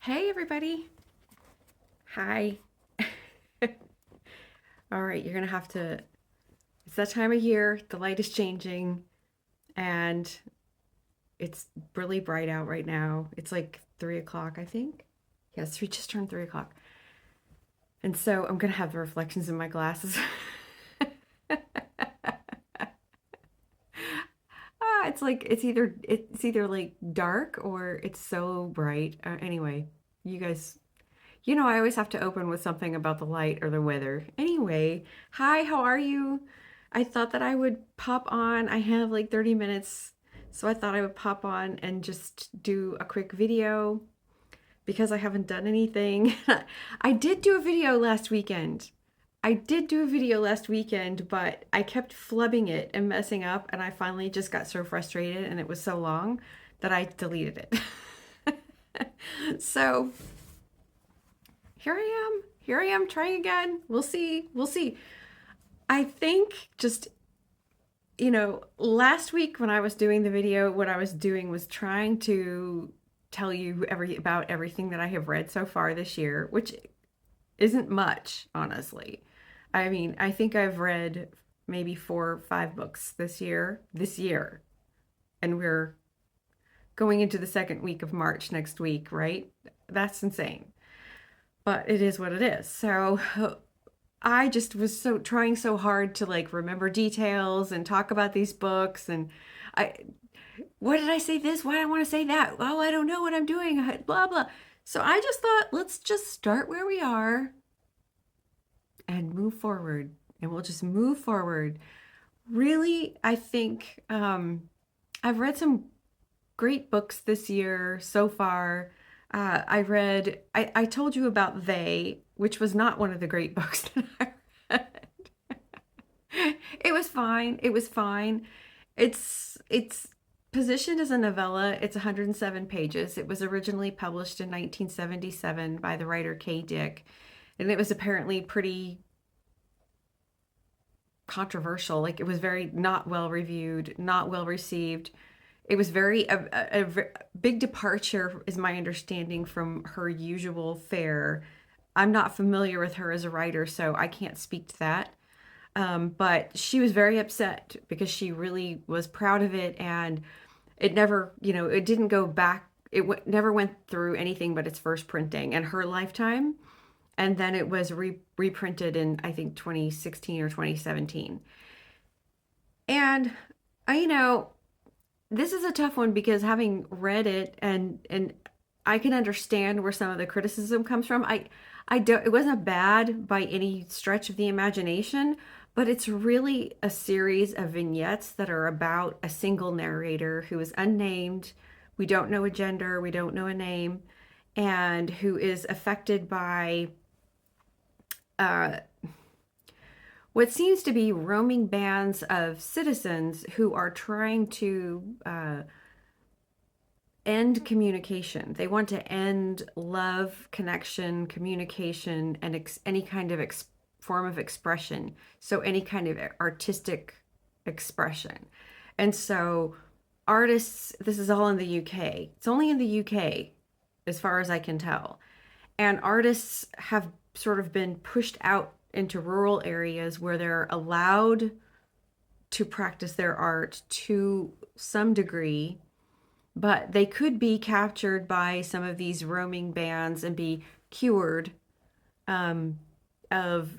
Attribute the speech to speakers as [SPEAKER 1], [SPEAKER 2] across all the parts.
[SPEAKER 1] Hey, everybody. Hi. All right, you're gonna have to. It's that time of year. The light is changing, and it's really bright out right now. It's like 3 o'clock, I think. Yeah, it's just turned 3 o'clock. And so I'm gonna have the reflections in my glasses. It's like it's either like dark or it's so bright. Anyway, you guys, I always have to open with something about the light or the weather. Anyway, hi, how are you? I thought that I would pop on. I have like 30 minutes, so I thought I would pop on and just do a quick video because I haven't done anything. I did do a video last weekend. I did do a video last weekend, but I kept flubbing it and messing up, and I finally just got so frustrated and it was so long that I deleted it. So here I am. Here I am trying again. We'll see. We'll see. I think just, last week when I was doing the video, what I was doing was trying to tell you about everything that I have read so far this year, which isn't much, honestly. I mean, I think I've read maybe 4 or 5 books this year, and we're going into the second week of March next week, right? That's insane. But it is what it is. So I just was so trying so hard to like remember details and talk about these books, and I what did I say this? Why do I want to say that? Oh, I don't know what I'm doing. Blah blah. So I just thought let's just start where we are and move forward, and we'll just move forward. Really, I think I've read some great books this year so far. I told you about They, which was not one of the great books that I read. It was fine. It was fine. It's positioned as a novella. It's 107 pages. It was originally published in 1977 by the writer K. Dick, and it was apparently pretty controversial. Like it was very not well reviewed, not well received. It was a big departure, is my understanding, from her usual fare. I'm not familiar with her as a writer, so I can't speak to that. But she was very upset because she really was proud of it, and it never, it didn't go back. Never went through anything but its first printing in her lifetime, and then it was reprinted in I think 2016 or 2017. And I, this is a tough one because having read it and I can understand where some of the criticism comes from. I don't it wasn't bad by any stretch of the imagination, but it's really a series of vignettes that are about a single narrator who is unnamed. We don't know a gender, we don't know a name, and who is affected by uh, what seems to be roaming bands of citizens who are trying to end communication. They want to end love, connection, communication, and any kind of form of expression. So, any kind of artistic expression. And so, artists, this is all in the UK. It's only in the UK, as far as I can tell. And artists have sort of been pushed out into rural areas where they're allowed to practice their art to some degree, but they could be captured by some of these roaming bands and be cured um, of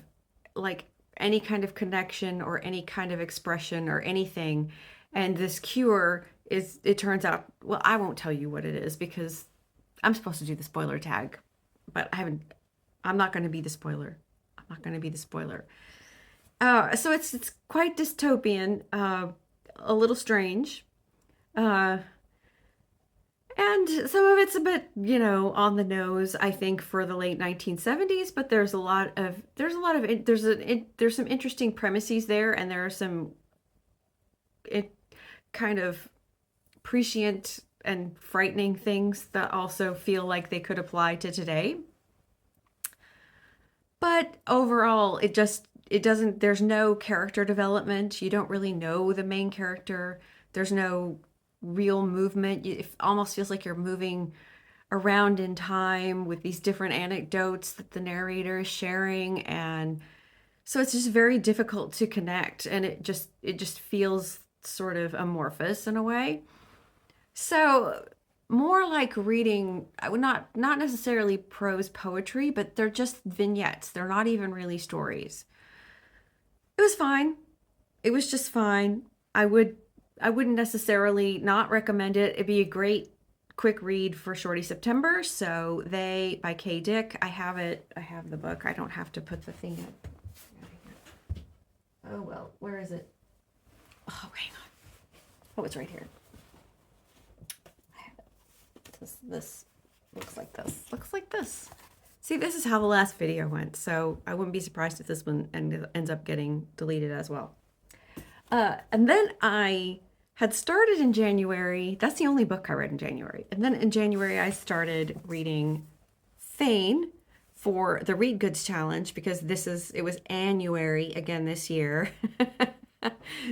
[SPEAKER 1] like any kind of connection or any kind of expression or anything. And this cure is, it turns out, well, I won't tell you what it is because I'm supposed to do the spoiler tag, but I'm not going to be the spoiler. I'm not going to be the spoiler. So it's quite dystopian, a little strange. Uh, And some of it's a bit, on the nose, I think, for the late 1970s, but there's some interesting premises there, and there are some it kind of prescient and frightening things that also feel like they could apply to today. But overall, it doesn't, there's no character development. You don't really know the main character. There's no real movement. It almost feels like you're moving around in time with these different anecdotes that the narrator is sharing, and so it's just very difficult to connect, and it just feels sort of amorphous in a way. So more like reading, I would not necessarily prose poetry, but they're just vignettes. They're not even really stories. It was fine. It was just fine. I would I wouldn't necessarily not recommend it. It'd be a great quick read for Shorty September. So they by K Dick. I have it. I have the book. I don't have to put the thing up. Oh well, where is it? Oh, hang on. Oh, it's right here. I have it. This looks like this. Looks like this. See, this is how the last video went, so I wouldn't be surprised if this one ends up getting deleted as well. And then I had started in January. That's the only book I read in January. And then in January, I started reading Fayne for the Read Goods Challenge because it was Annuary again this year.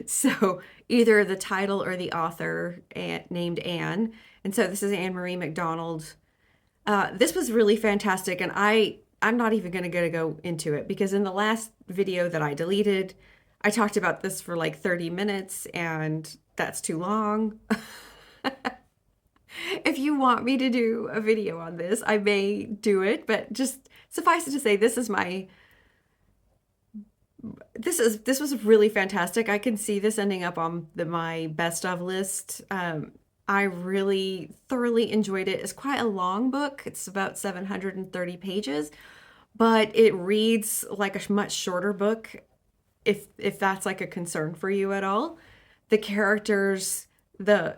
[SPEAKER 1] So either the title or the author named Anne. And so this is Anne Marie MacDonald. This was really fantastic, and I'm not even going to go into it because in the last video that I deleted, I talked about this for like 30 minutes, and that's too long. If you want me to do a video on this, I may do it, but just suffice it to say, this was really fantastic. I can see this ending up on my best of list. I really thoroughly enjoyed it. It's quite a long book. It's about 730 pages, but it reads like a much shorter book if that's like a concern for you at all. The characters, the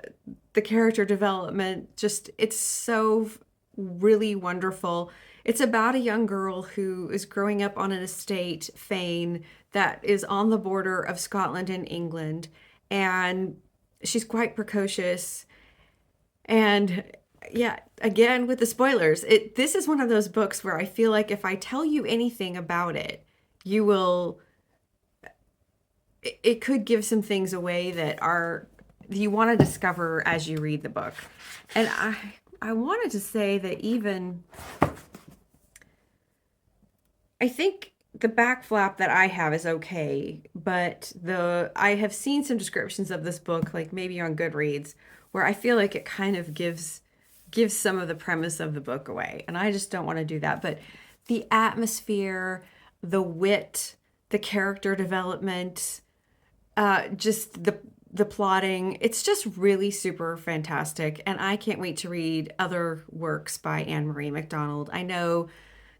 [SPEAKER 1] character development, just it's so really wonderful. It's about a young girl who is growing up on an estate, Fayne, that is on the border of Scotland and England, and she's quite precocious. And yeah, again with the spoilers, this is one of those books where I feel like if I tell you anything about it, you will it could give some things away that you want to discover as you read the book. And I wanted to say that even I think the back flap that I have is okay, but I have seen some descriptions of this book, like maybe on Goodreads, where I feel like it kind of gives some of the premise of the book away, and I just don't want to do that. But the atmosphere, the wit, the character development, just the plotting, it's just really super fantastic, and I can't wait to read other works by Anne Marie MacDonald. I know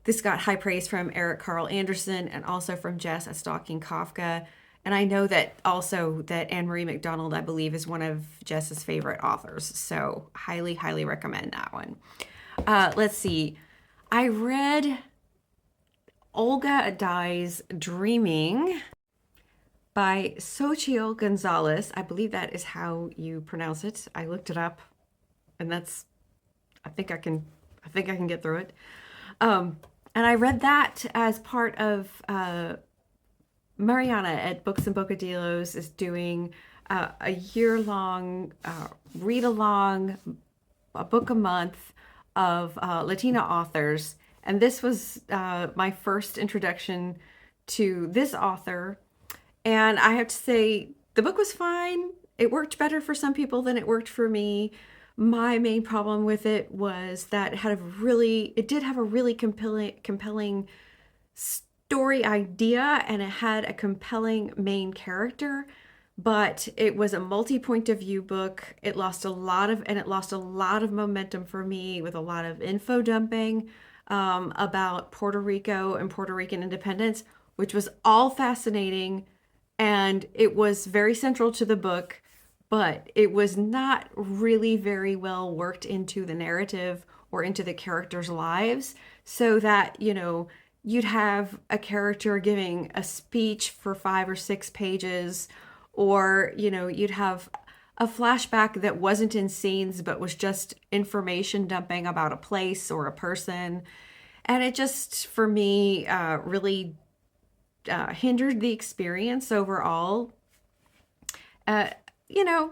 [SPEAKER 1] this got high praise from Eric Carl Anderson and also from Jess at Stalking Kafka. And I know that also that Anne Marie MacDonald, I believe, is one of Jess's favorite authors. So highly, highly recommend that one. Let's see. I read Olga Dies Dreaming by Xochitl Gonzalez. I believe that is how you pronounce it. I looked it up, and I think I can get through it. And I read that as part of Mariana at Books and Bocadillos is doing a year-long read-along, a book a month of Latina authors. And this was my first introduction to this author. And I have to say, the book was fine. It worked better for some people than it worked for me. My main problem with it was that it did have a really compelling story idea, and it had a compelling main character, but it was a multi-point of view book. It lost a lot of momentum for me with a lot of info dumping about Puerto Rico and Puerto Rican independence, which was all fascinating, and it was very central to the book, but it was not really very well worked into the narrative or into the characters' lives, so that, you'd have a character giving a speech for 5 or 6 pages, or, you'd have a flashback that wasn't in scenes but was just information dumping about a place or a person. And it just, for me, really hindered the experience overall. You know,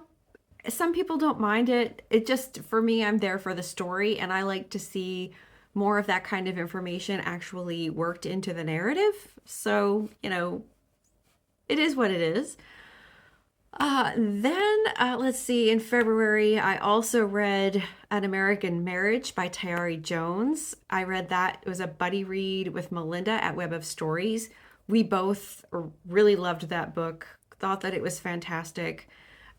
[SPEAKER 1] some people don't mind it. It just, for me, I'm there for the story, and I like to see more of that kind of information actually worked into the narrative. So, it is what it is. Then let's see, in February, I also read An American Marriage by Tayari Jones. I read that. It was a buddy read with Melinda at Web of Stories. We both really loved that book, thought that it was fantastic.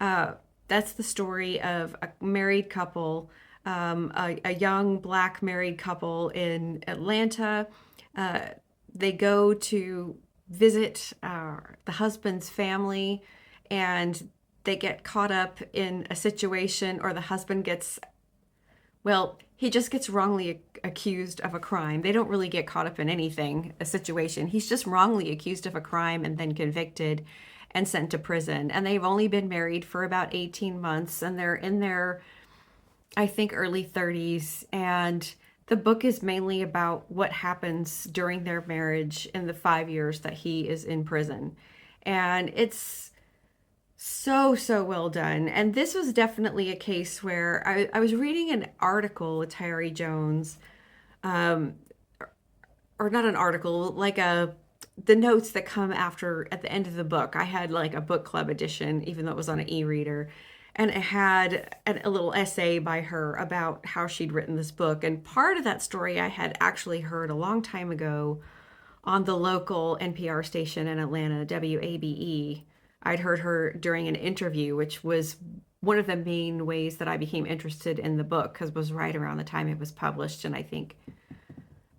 [SPEAKER 1] Uh, that's the story of a married couple, a young Black married couple in Atlanta. Uh, they go to visit the husband's family, and they get caught up in a situation, or the husband gets, well, he just gets wrongly accused of a crime. They don't really get caught up in anything, a situation. He's just wrongly accused of a crime and then convicted and sent to prison. And they've only been married for about 18 months, and they're in their, I think, early 30s. And the book is mainly about what happens during their marriage in the 5 years that he is in prison. And it's so well done. And this was definitely a case where I was reading an article with Tyree Jones, um, or not an article, like the notes that come after at the end of the book. I had like a book club edition, even though it was on an e-reader. And it had a little essay by her about how she'd written this book. And part of that story I had actually heard a long time ago on the local NPR station in Atlanta, WABE. I'd heard her during an interview, which was one of the main ways that I became interested in the book, because it was right around the time it was published, and I think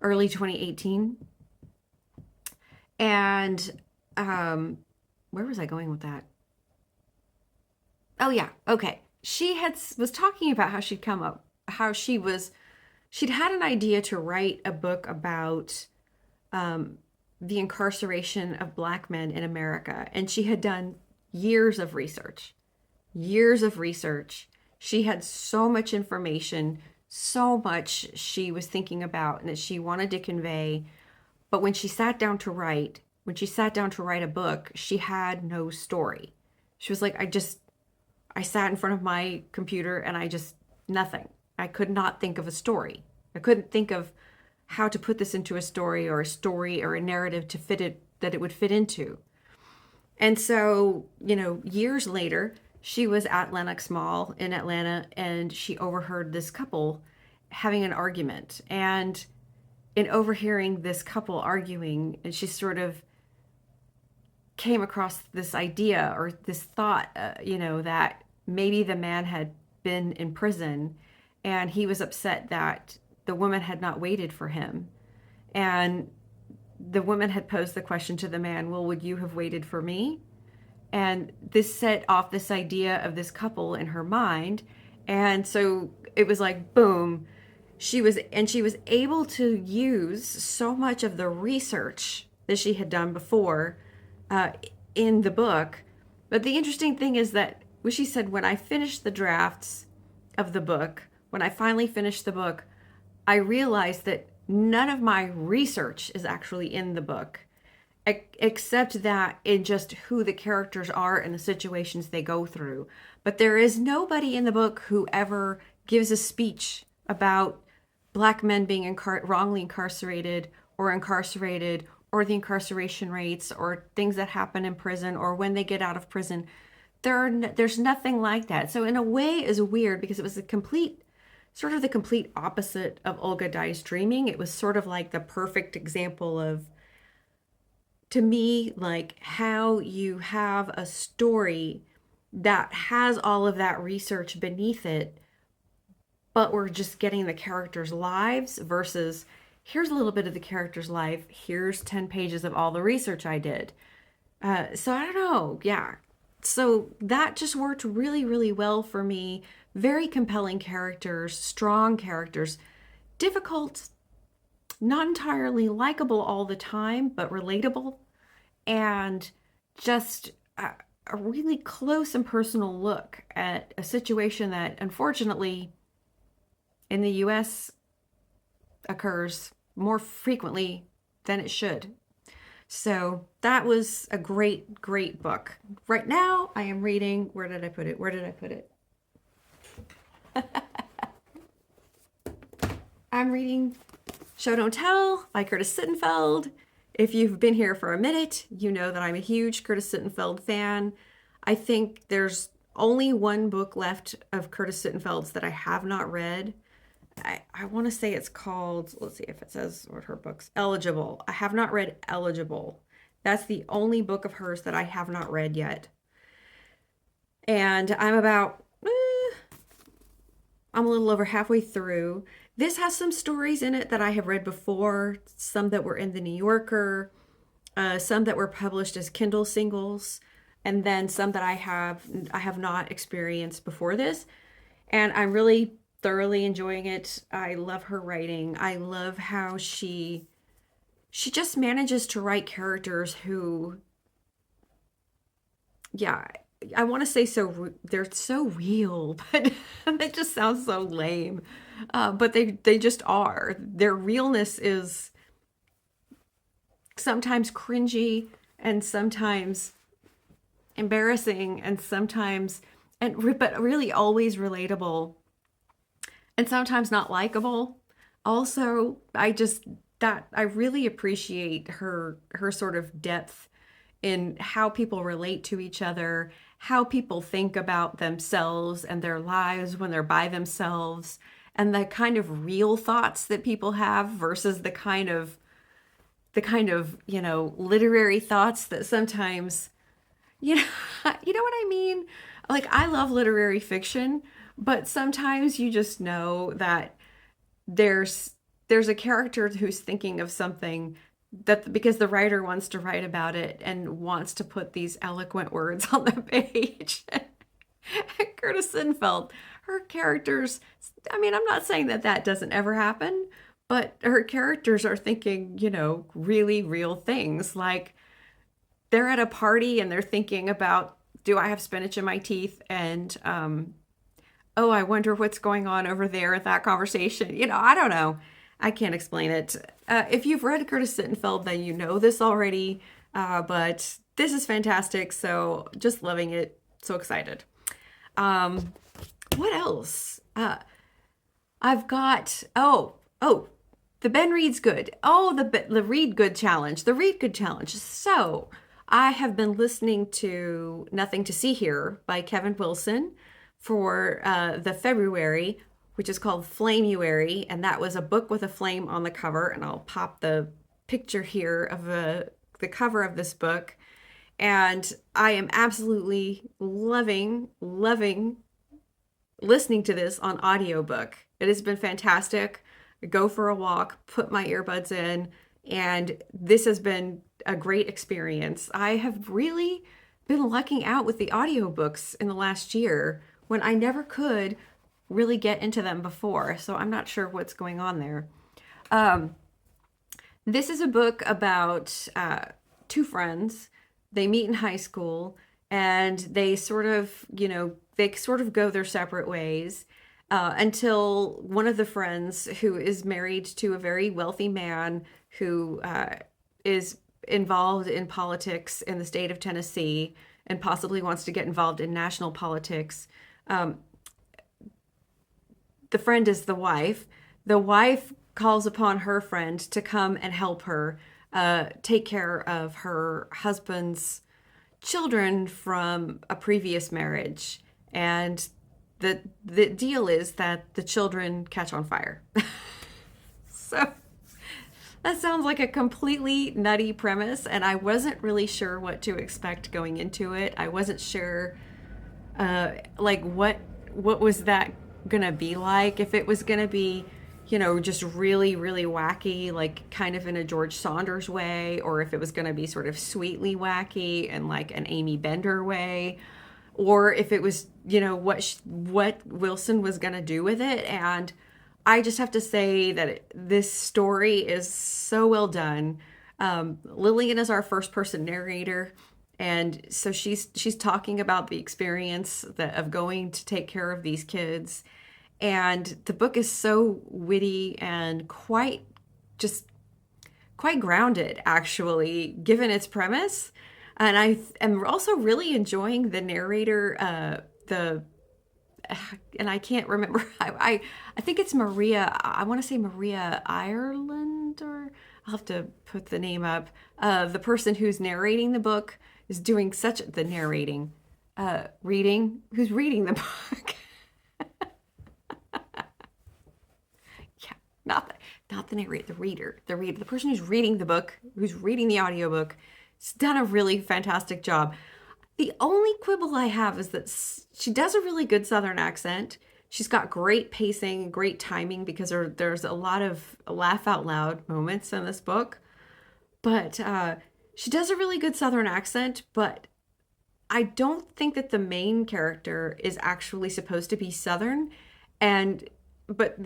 [SPEAKER 1] early 2018. And where was I going with that? Oh yeah, okay. Was talking about how she'd come up, how she'd had an idea to write a book about um, the incarceration of Black men in America. And she had done years of research, years of research. She had so much information, so much she was thinking about and that she wanted to convey. But when she sat down to write, a book, she had no story. She was like, I sat in front of my computer and nothing. I could not think of a story. I couldn't think of how to put this into a story or a narrative to fit it, that it would fit into. And so, years later, she was at Lenox Mall in Atlanta, and she overheard this couple having an argument. And in overhearing this couple arguing, and she sort of came across this idea or this thought, that maybe the man had been in prison and he was upset that the woman had not waited for him. And the woman had posed the question to the man, well, would you have waited for me? And this set off this idea of this couple in her mind. And so it was like, boom. She was able to use so much of the research that she had done before in the book. But the interesting thing is that what she said, when I finished the drafts of the book, when I finally finished the book, I realized that none of my research is actually in the book, except that in just who the characters are and the situations they go through. But there is nobody in the book who ever gives a speech about Black men being wrongly incarcerated, or the incarceration rates, or things that happen in prison, or when they get out of prison. There's nothing like that. So in a way, it's weird because it was the complete opposite of Olga Dies Dreaming. It was sort of like the perfect example of, to me, like how you have a story that has all of that research beneath it, but we're just getting the characters' lives versus here's a little bit of the character's life. Here's 10 pages of all the research I did. So I don't know. Yeah. So that just worked really, really well for me. Very compelling characters, strong characters, difficult, not entirely likable all the time, but relatable, and just a really close and personal look at a situation that unfortunately in the US occurs more frequently than it should. So that was a great book. Right now I am reading, where did I put it? I'm reading Show Don't Tell by Curtis Sittenfeld. If you've been here for a minute, you know that I'm a huge Curtis Sittenfeld fan. I think there's only one book left of Curtis Sittenfeld's that I have not read. I want to say it's called, let's see if it says what her book's, Eligible. I have not read Eligible. That's the only book of hers that I have not read yet. And I'm a little over halfway through. This has some stories in it that I have read before, some that were in the New Yorker, some that were published as Kindle singles, and then some that I have not experienced before this. And I'm really thoroughly enjoying it. I love her writing. I love how she just manages to write characters who, yeah, I want to say they're so real, but that just sounds so lame. But they just are. Their realness is sometimes cringy and sometimes embarrassing and sometimes but really always relatable and sometimes not likable. Also, I really appreciate her sort of depth in how people relate to each other, how people think about themselves and their lives when they're by themselves, and the kind of real thoughts that people have versus the kind of literary thoughts that sometimes, you know, you know what I mean? Like, I love literary fiction, but sometimes you just know that there's a character who's thinking of something that because the writer wants to write about it and wants to put these eloquent words on the page. Curtis Sinfeld, her characters, I mean, I'm not saying that doesn't ever happen, but her characters are thinking, really real things. Like, they're at a party and they're thinking about, do I have spinach in my teeth? And, oh, I wonder what's going on over there at that conversation. I don't know. I can't explain it. If you've read Curtis Sittenfeld, then you know this already. But this is fantastic. So just loving it. So excited. What else? I've got, the Ben Reads Good. Oh, the Read Good Challenge. The Read Good Challenge. So I have been listening to Nothing to See Here by Kevin Wilson for the February, which is called Flamuary, and that was a book with a flame on the cover, and I'll pop the picture here of the cover of this book. And I am absolutely loving listening to this on audiobook. It has been fantastic. Go for a walk, put my earbuds in, and this has been a great experience. I have really been lucking out with the audiobooks in the last year when I never could really get into them before. So I'm not sure what's going on there. This is a book about two friends. They meet in high school and they sort of go their separate ways until one of the friends, who is married to a very wealthy man who is involved in politics in the state of Tennessee and possibly wants to get involved in national politics. The friend is the wife. The wife calls upon her friend to come and help her take care of her husband's children from a previous marriage. And the deal is that the children catch on fire. So that sounds like a completely nutty premise, and I wasn't really sure what to expect going into it. I wasn't sure what was that gonna be like, if it was gonna be just really, really wacky, like kind of in a George Saunders way, or if it was gonna be sort of sweetly wacky and like an Amy Bender way, or if it was what Wilson was gonna do with it. And I just have to say that this story is so well done. Lillian is our first person narrator, and so she's talking about the experience of going to take care of these kids. And the book is so witty and quite grounded, actually, given its premise. And I am also really enjoying the narrator, the and I can't remember. I think it's Maria. I want to say Maria Ireland, or I'll have to put the name up. The person who's narrating the book is doing such the narrating, reading. Who's reading the book? Yeah, not the narrator, the reader, the person who's reading the book, who's reading the audiobook. Has done a really fantastic job. The only quibble I have is that she does a really good Southern accent. She's got great pacing, great timing, because there's a lot of laugh out loud moments in this book. But she does a really good Southern accent, but I don't think that the main character is actually supposed to be Southern, and but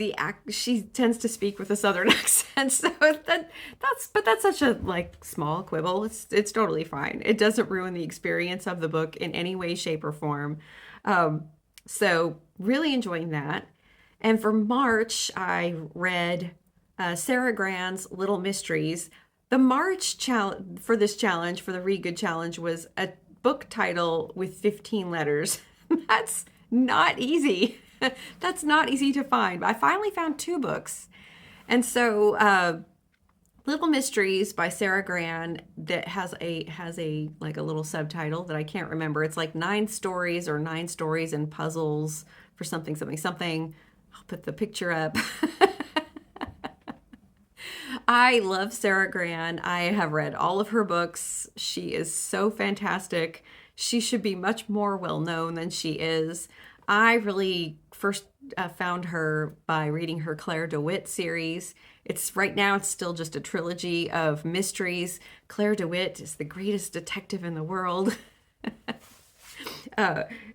[SPEAKER 1] she tends to speak with a Southern accent. So that's such a like small quibble. It's totally fine. It doesn't ruin the experience of the book in any way, shape, or form. So really enjoying that. And for March, I read Sara Gran's Little Mysteries. The March challenge for this challenge, for the Read Good challenge, was a book title with 15 letters. That's not easy. That's not easy to find. But I finally found 2 books. And so Little Mysteries by Sara Gran, that has a like a little subtitle that I can't remember. It's like 9 stories, or 9 stories and puzzles for something, something, something. I'll put the picture up. I love Sara Gran. I have read all of her books. She is so fantastic. She should be much more well known than she is. I really first found her by reading her Claire DeWitt series. Right now it's still just a trilogy of mysteries. Claire DeWitt is the greatest detective in the world.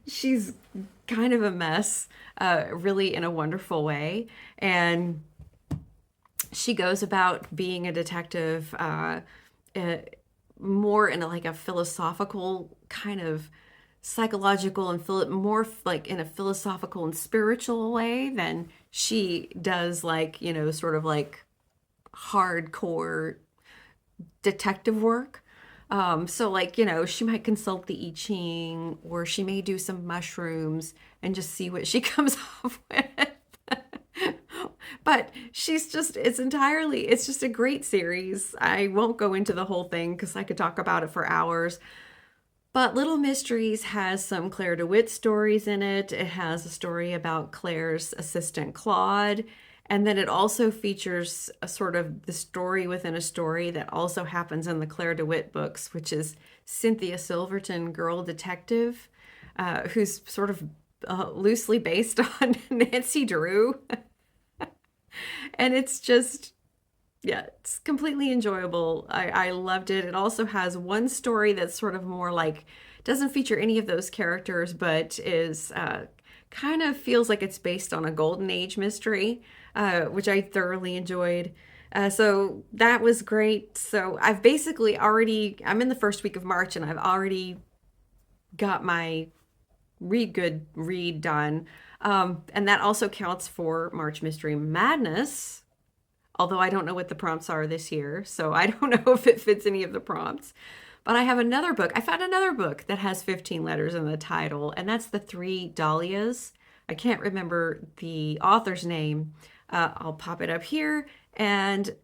[SPEAKER 1] She's kind of a mess, really in a wonderful way. And she goes about being a detective more in like a philosophical kind of psychological and more like in a philosophical and spiritual way than she does, like, sort of like hardcore detective work. So like, she might consult the I Ching, or she may do some mushrooms and just see what she comes off with. But it's just a great series. I won't go into the whole thing because I could talk about it for hours. But Little Mysteries has some Claire DeWitt stories in it. It has a story about Claire's assistant, Claude. And then it also features a sort of the story within a story that also happens in the Claire DeWitt books, which is Cynthia Silverton, Girl Detective, who's sort of loosely based on Nancy Drew. And it's just, yeah, it's completely enjoyable. I loved it. It also has one story that's sort of more like, doesn't feature any of those characters, but is kind of feels like it's based on a Golden Age mystery, which I thoroughly enjoyed. So that was great. So I'm in the first week of March, and I've already got my read done. And that also counts for March Mystery Madness, although I don't know what the prompts are this year, so I don't know if it fits any of the prompts. But I have another book. I found another book that has 15 letters in the title, and that's The Three Dahlias. I can't remember the author's name. I'll pop it up here, and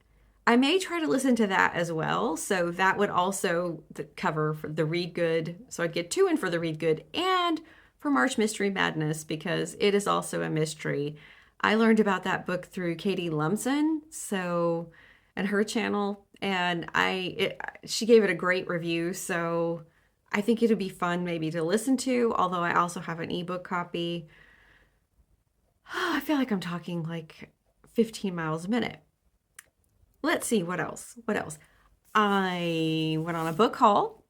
[SPEAKER 1] I may try to listen to that as well. So that would also cover for the Read Good. So I'd get 2 in for the Read Good and for March Mystery Madness, because it is also a mystery. I learned about that book through Katie Lumsden, and her channel, and she gave it a great review, so I think it'll be fun maybe to listen to, although I also have an ebook copy. I feel like I'm talking like 15 miles a minute. Let's see, what else? I went on a book haul.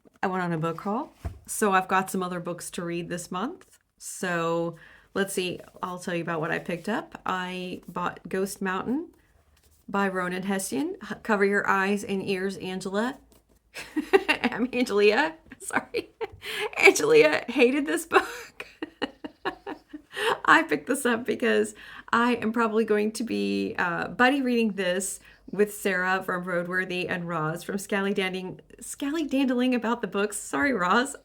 [SPEAKER 1] So I've got some other books to read this month. So let's see, I'll tell you about what I picked up. I bought Ghost Mountain by Ronan Hessian. Cover your eyes and ears, Angela. I'm Angelia. Sorry. Angelia hated this book. I picked this up because I am probably going to be buddy reading this with Sara from Roadworthy and Roz from Scallydandling about the books. Sorry, Roz.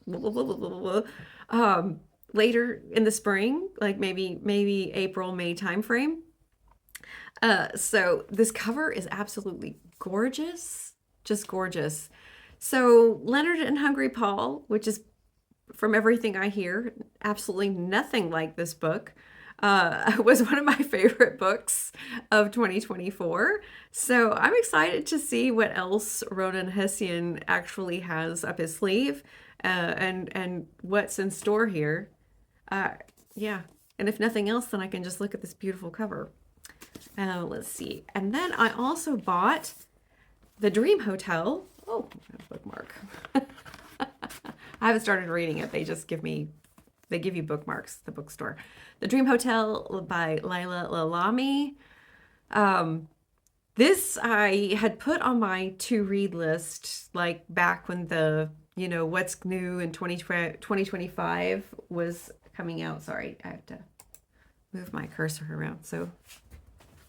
[SPEAKER 1] later in the spring, like maybe April, May timeframe. So this cover is absolutely gorgeous, just gorgeous. So Leonard and Hungry Paul, which is from everything I hear, absolutely nothing like this book, was one of my favorite books of 2024. So I'm excited to see what else Ronan Hessian actually has up his sleeve, and what's in store here. Uh, yeah, and if nothing else, then I can just look at this beautiful cover. Let's see. And then I also bought The Dream Hotel. Oh, bookmark. I haven't started reading it. They give you bookmarks, the bookstore. The Dream Hotel by Laila Lalami. This I had put on my to-read list, like back when the, what's new in 2025 was coming out. Sorry, I have to move my cursor around. So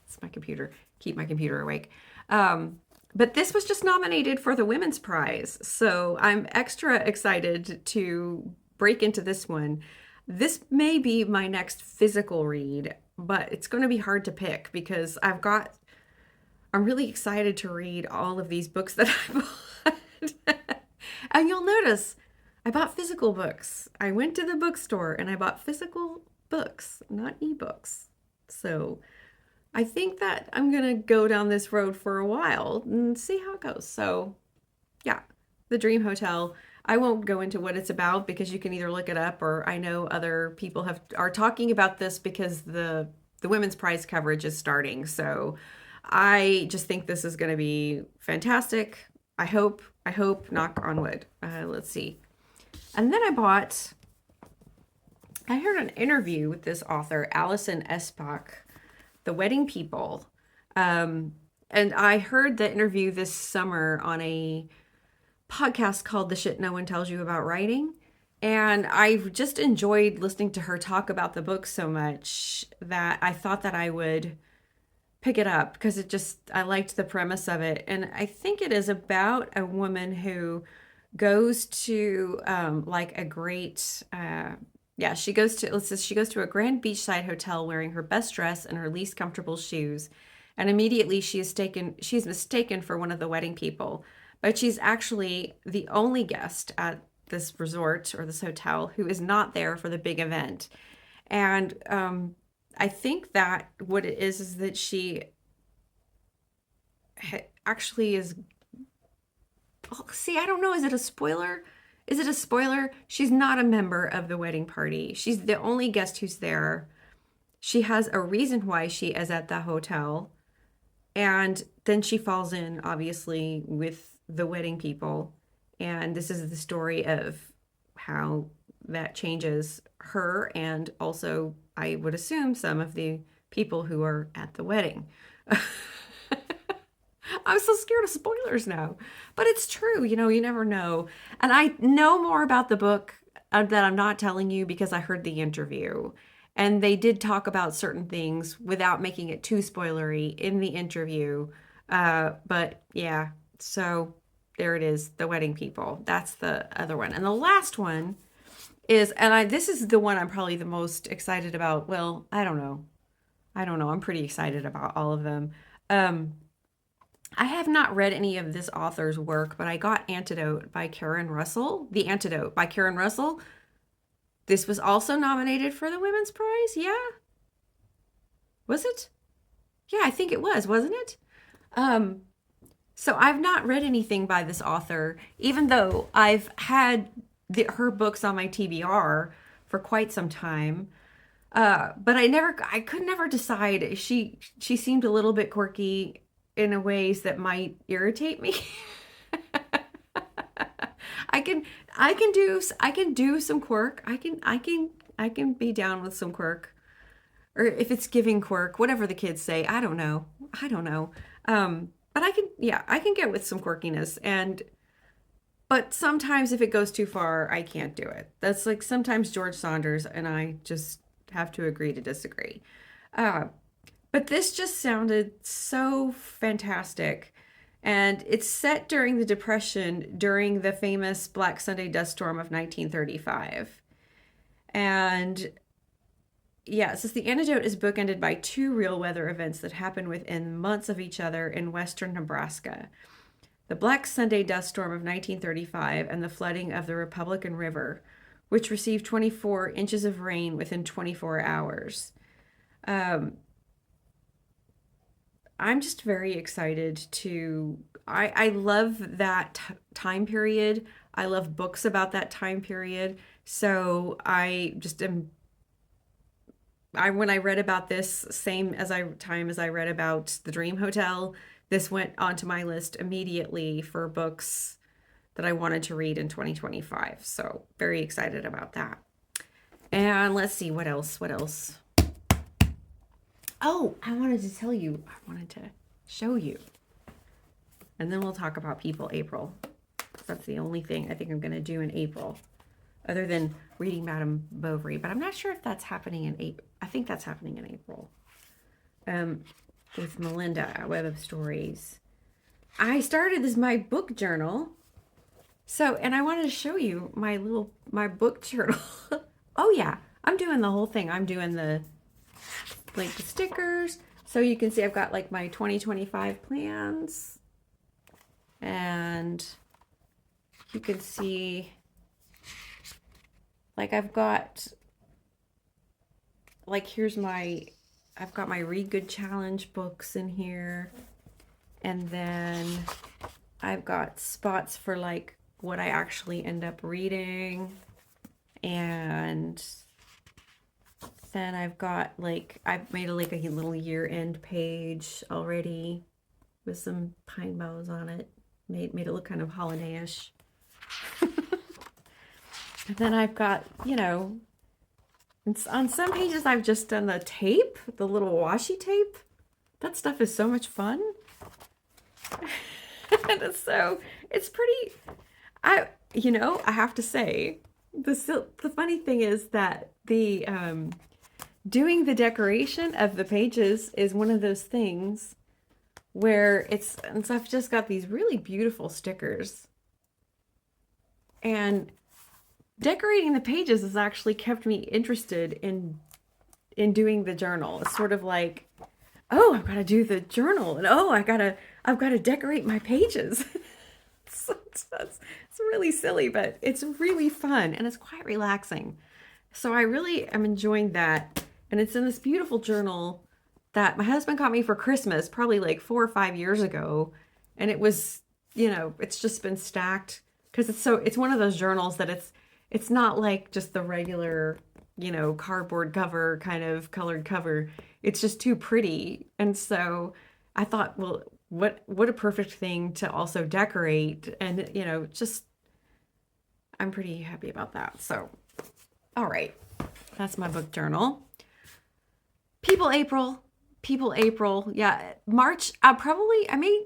[SPEAKER 1] it's my computer. Keep my computer awake. But this was just nominated for the Women's Prize. So I'm extra excited to break into this one. This may be my next physical read, but it's going to be hard to pick because I'm really excited to read all of these books that I bought. And you'll notice I bought physical books. I went to the bookstore and I bought physical books, not ebooks. So I think that I'm going to go down this road for a while and see how it goes. So yeah, The Dream Hotel. I won't go into what it's about because you can either look it up, or I know other people are talking about this because the Women's Prize coverage is starting. So I just think this is going to be fantastic. I hope, knock on wood. Let's see. And then I heard an interview with this author, Alison Espach, The Wedding People. And I heard the interview this summer on a podcast called The Shit No One Tells You About Writing. And I've just enjoyed listening to her talk about the book so much that I thought that I would pick it up because I liked the premise of it. And I think it is about a woman who goes to like a great she goes to a grand beachside hotel wearing her best dress and her least comfortable shoes, and immediately she's mistaken for one of the wedding people, but she's actually the only guest at this resort or this hotel who is not there for the big event. And I think that what it is that she actually is. Oh, see, I don't know. Is it a spoiler? Is it a spoiler? She's not a member of the wedding party. She's the only guest who's there. She has a reason why she is at the hotel. And then she falls in, obviously, with the wedding people. And this is the story of how that changes her and also, I would assume, some of the people who are at the wedding. I'm so scared of spoilers now. But it's true, you never know. And I know more about the book that I'm not telling you because I heard the interview. And they did talk about certain things without making it too spoilery in the interview. But yeah, so there it is, The Wedding People. That's the other one. And the last one is, this is the one I'm probably the most excited about. Well, I don't know. I'm pretty excited about all of them. I have not read any of this author's work, but I got Antidote by Karen Russell. The Antidote by Karen Russell. This was also nominated for the Women's Prize. Yeah. Was it? Yeah, I think it was, wasn't it? So I've not read anything by this author, even though I've had her books on my TBR for quite some time. But I could never decide. She seemed a little bit quirky in ways that might irritate me. I can do some quirk. I can be down with some quirk, or if it's giving quirk, whatever the kids say. I don't know. But I can get with some quirkiness, but sometimes if it goes too far, I can't do it. That's like sometimes George Saunders and I just have to agree to disagree. But this just sounded so fantastic. And it's set during the Depression, during the famous Black Sunday dust storm of 1935. And yeah, it says the antidote is bookended by two real weather events that happen within months of each other in western Nebraska. The Black Sunday dust storm of 1935 and the flooding of the Republican River, which received 24 inches of rain within 24 hours. I'm just very excited to. I love that time period. I love books about that time period. So I just am. When I read about this, same as I read about the Dream Hotel, this went onto my list immediately for books that I wanted to read in 2025. So very excited about that. And let's see what else. What else? Oh, I wanted to tell you. I wanted to show you. And then we'll talk about People April. That's the only thing I think I'm going to do in April, other than reading Madame Bovary. But I'm not sure if that's happening in April. I think that's happening in April. With Melinda, Web of Stories. I started my book journal. So, and I wanted to show you my book journal. Oh yeah, I'm doing the whole thing. I'm doing the stickers. So you can see I've got like my 2025 plans. And you can see like I've got like I've got my Read Good Challenge books in here. And then I've got spots for like what I actually end up reading. And then I've got like, I've made a little year-end page already with some pine boughs on it. Made it look kind of holiday-ish. And then I've got, on some pages I've just done the tape, the little washi tape. That stuff is so much fun. And so it's pretty, I have to say, the funny thing is that the doing the decoration of the pages is one of those things where and so I've just got these really beautiful stickers. And decorating the pages has actually kept me interested in doing the journal. It's sort of like, oh, I've got to do the journal, and oh, I've got to decorate my pages. It's really silly, but it's really fun and it's quite relaxing. So I really am enjoying that. And it's in this beautiful journal that my husband got me for Christmas, probably like 4 or 5 years ago. And it was, it's just been stacked because it's one of those journals that it's not like just the regular, cardboard cover kind of colored cover. It's just too pretty. And so I thought, well, what a perfect thing to also decorate. And, I'm pretty happy about that. So, all right, that's my book journal. People April. Yeah, March. I may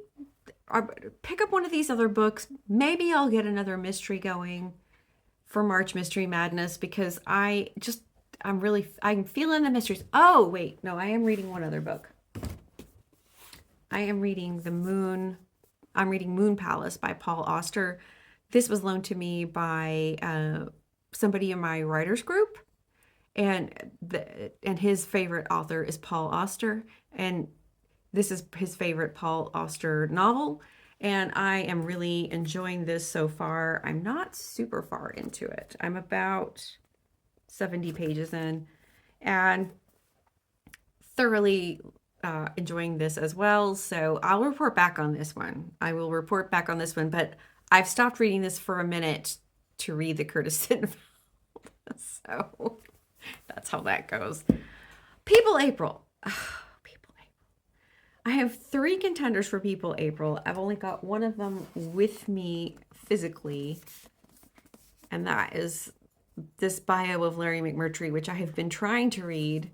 [SPEAKER 1] pick up one of these other books. Maybe I'll get another mystery going for March Mystery Madness because I'm feeling the mysteries. Oh, wait, no, I am reading one other book. I am reading I'm reading Moon Palace by Paul Auster. This was loaned to me by somebody in my writers group. And his favorite author is Paul Auster, and this is his favorite Paul Auster novel, and I am really enjoying this so far. I'm not super far into it. I'm about 70 pages in, and thoroughly enjoying this as well. So I'll report back on this one. I will report back on this one, but I've stopped reading this for a minute to read the Curtis Sittenfeld. So that's how that goes. People April. People April. I have 3 contenders for People April. I've only got one of them with me physically, and that is this bio of Larry McMurtry, which I have been trying to read.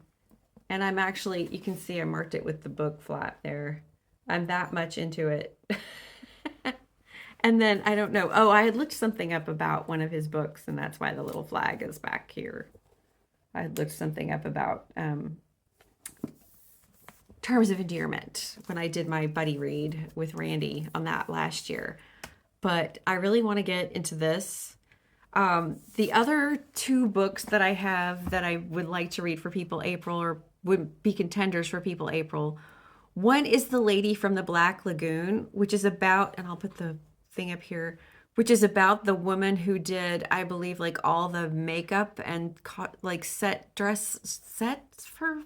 [SPEAKER 1] And I'm actually, you can see I marked it with the book flat there. I'm that much into it. And then, I don't know. Oh, I had looked something up about one of his books, and that's why the little flag is back here. I had looked something up about Terms of Endearment when I did my buddy read with Randy on that last year. But I really want to get into this. The other two books that I have that I would like to read for people April, or would be contenders for people April. One is The Lady from the Black Lagoon, which is about, and I'll put the thing up here, which is about the woman who did, I believe, like all the makeup and like set dress sets for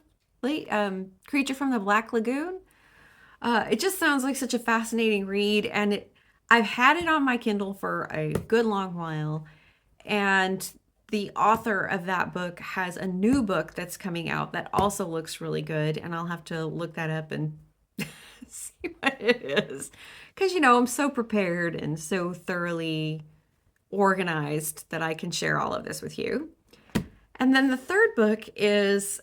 [SPEAKER 1] Creature from the Black Lagoon. It just sounds like such a fascinating read, and I've had it on my Kindle for a good long while, and the author of that book has a new book that's coming out that also looks really good, and I'll have to look that up and see what it is. Because, I'm so prepared and so thoroughly organized that I can share all of this with you. And then the third book is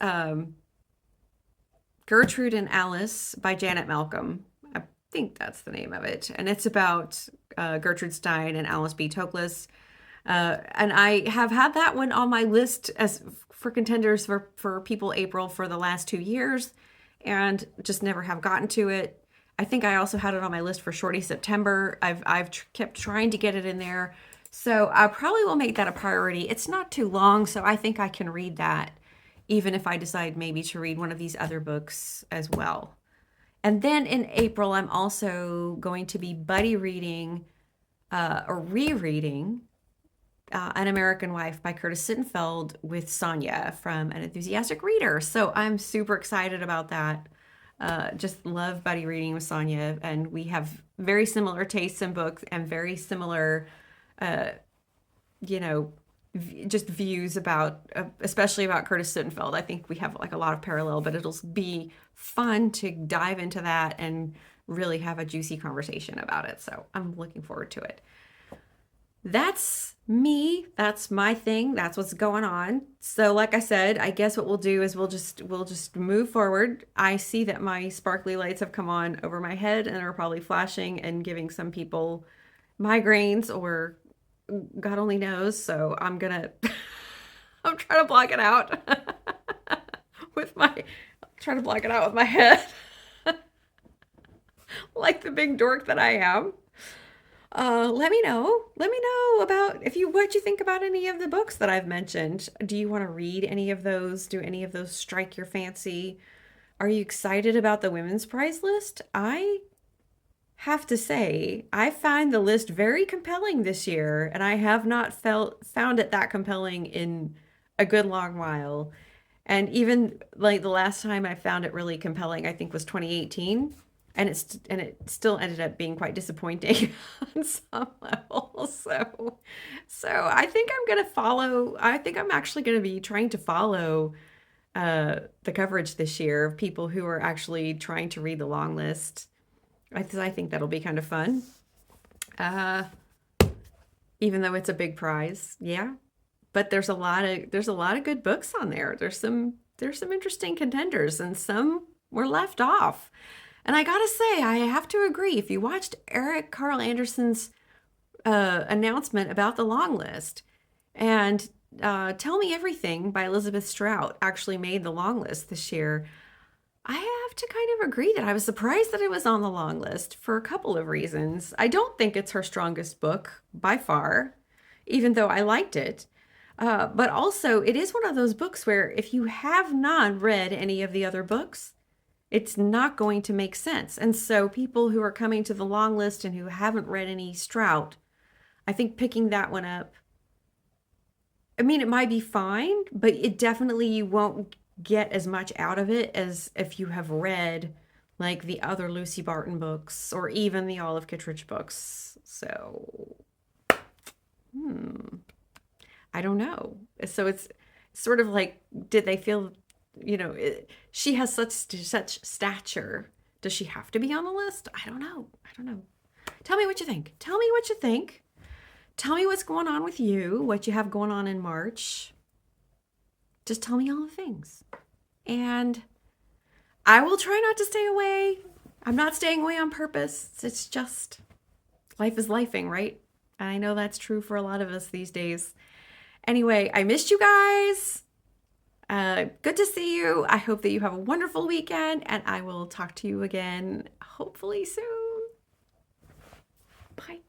[SPEAKER 1] Gertrude and Alice by Janet Malcolm. I think that's the name of it. And it's about Gertrude Stein and Alice B. Toklas. And I have had that one on my list as for contenders for people April for the last 2 years, and just never have gotten to it. I think I also had it on my list for Shorty September. I've kept trying to get it in there. So I probably will make that a priority. It's not too long, so I think I can read that, even if I decide maybe to read one of these other books as well. And then in April, I'm also going to be buddy reading or rereading An American Wife by Curtis Sittenfeld with Sonya from An Enthusiastic Reader. So I'm super excited about that. Just love buddy reading with Sonya, and we have very similar tastes in books and very similar, just views about, especially about Curtis Sittenfeld. I think we have like a lot of parallel, but it'll be fun to dive into that and really have a juicy conversation about it. So I'm looking forward to it. That's me. That's my thing. That's what's going on. So like I said, I guess what we'll do is we'll just move forward. I see that my sparkly lights have come on over my head and are probably flashing and giving some people migraines or God only knows. So I'm trying to block it out trying to block it out with my head. Like the big dork that I am. Let me know about what you think about any of the books that I've mentioned. Do you want to read any of those? Do any of those strike your fancy? Are you excited about the women's prize list? I have to say, I find the list very compelling this year, and I have not found it that compelling in a good long while. And even like the last time I found it really compelling, I think was 2018. And it still ended up being quite disappointing on some levels. So I think I'm actually gonna be trying to follow the coverage this year of people who are actually trying to read the long list. I think that'll be kind of fun. Even though it's a big prize, yeah. But there's a lot of good books on there. There's some interesting contenders, and some were left off. And I gotta say, I have to agree. If you watched Eric Carl Anderson's announcement about the long list, and Tell Me Everything by Elizabeth Strout actually made the long list this year, I have to kind of agree that I was surprised that it was on the long list for a couple of reasons. I don't think it's her strongest book by far, even though I liked it. But also, it is one of those books where if you have not read any of the other books, it's not going to make sense. And so people who are coming to the long list and who haven't read any Strout, I think picking that one up, I mean, it might be fine, but it definitely, you won't get as much out of it as if you have read like the other Lucy Barton books or even the Olive Kittredge books. So, I don't know. So it's sort of like, did they feel, she has such stature. Does she have to be on the list? I don't know. Tell me what you think. Tell me what's going on with you, what you have going on in March. Just tell me all the things. And I will try not to stay away. I'm not staying away on purpose. It's just, life is lifing, right? And I know that's true for a lot of us these days. Anyway, I missed you guys. Good to see you. I hope that you have a wonderful weekend, and I will talk to you again hopefully soon. Bye.